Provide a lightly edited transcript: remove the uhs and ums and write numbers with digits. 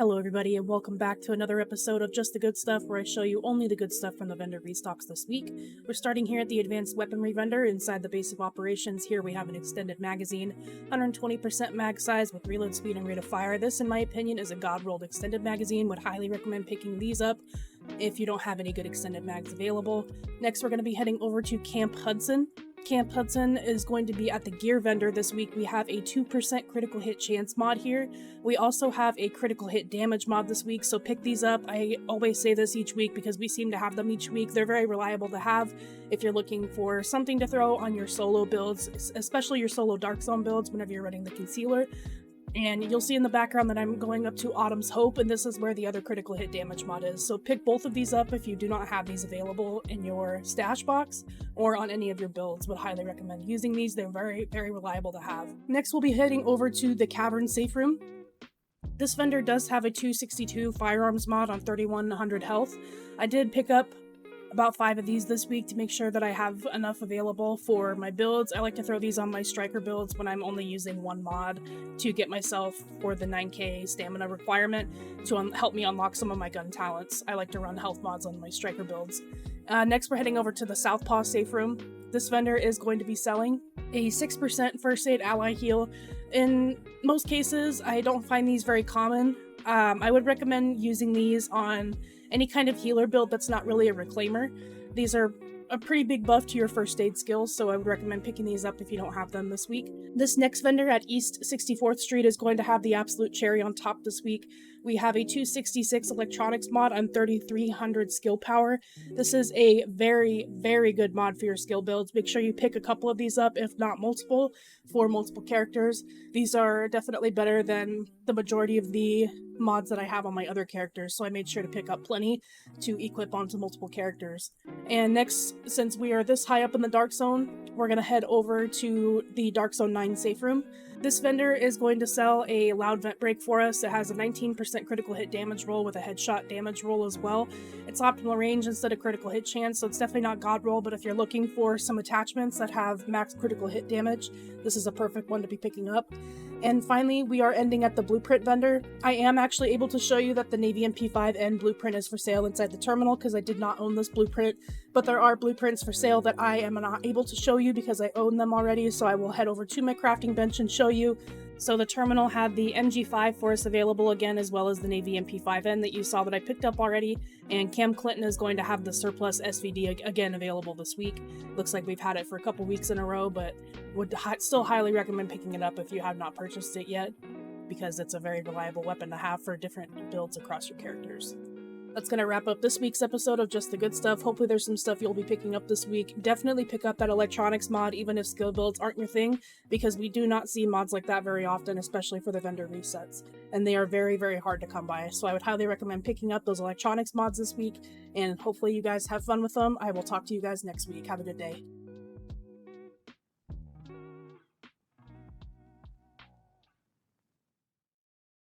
Hello everybody and welcome back to another episode of Just the Good Stuff, where I show you only the good stuff from the vendor restocks this week. We're starting here at the Advanced Weaponry vendor. Inside the base of operations here we have an extended magazine, 120% mag size with reload speed and rate of fire. This in my opinion is a god rolled extended magazine. Would highly recommend picking these up if you don't have any good extended mags available. Next we're going to be heading over to Camp Hudson. Camp Hudson is going to be at the gear vendor this week. We have a 2% critical hit chance mod here. We also have a critical hit damage mod this week, so pick these up. I always say this each week because we seem to have them each week. They're very reliable to have if you're looking for something to throw on your solo builds, especially your solo Dark Zone builds whenever you're running the Concealer. And you'll see in the background that I'm going up to Autumn's Hope, and this is where the other critical hit damage mod is. So pick both of these up if you do not have these available in your stash box or on any of your builds. Would highly recommend using these. They're very, very reliable to have. Next, we'll be heading over to the Cavern Safe Room. This vendor does have a 262 firearms mod on 3100 health. I did pick up about 5 of these this week to make sure that I have enough available for my builds. I like to throw these on my striker builds when I'm only using one mod to get myself for the 9k stamina requirement to help me unlock some of my gun talents. I like to run health mods on my striker builds. Next we're heading over to the Southpaw Safe Room. This vendor is going to be selling a 6% first aid ally heal. In most cases I don't find these very common. I would recommend using these on any kind of healer build that's not really a reclaimer. These are a pretty big buff to your first aid skills, so I would recommend picking these up if you don't have them this week. This next vendor at East 64th Street is going to have the absolute cherry on top this week. We have a 266 electronics mod on 3300 skill power. This is a very, very good mod for your skill builds. Make sure you pick a couple of these up, if not multiple, for multiple characters. These are definitely better than the majority of the mods that I have on my other characters, so I made sure to pick up plenty to equip onto multiple characters. And next, since we are this high up in the Dark Zone, we're going to head over to the Dark Zone 9 safe room. This vendor is going to sell a loud vent break for us. It has a 19% critical hit damage roll with a headshot damage roll as well. It's optimal range instead of critical hit chance, so it's definitely not god roll, but if you're looking for some attachments that have max critical hit damage, this is a perfect one to be picking up. And finally, we are ending at the blueprint vendor. I am actually able to show you that the Navy MP5N blueprint is for sale inside the terminal because I did not own this blueprint, but there are blueprints for sale that I am not able to show you because I own them already, so I will head over to my crafting bench and show you. So the terminal had the MG5 for us available again, as well as the Navy MP5N that you saw that I picked up already, and Cam Clinton is going to have the surplus SVD again available this week. Looks like we've had it for a couple weeks in a row, but would still highly recommend picking it up if you have not purchased it yet, because it's a very reliable weapon to have for different builds across your characters. That's going to wrap up this week's episode of Just the Good Stuff. Hopefully there's some stuff you'll be picking up this week. Definitely pick up that electronics mod even if skill builds aren't your thing, because we do not see mods like that very often, especially for the vendor resets. And they are very, very hard to come by. So I would highly recommend picking up those electronics mods this week, and hopefully you guys have fun with them. I will talk to you guys next week. Have a good day.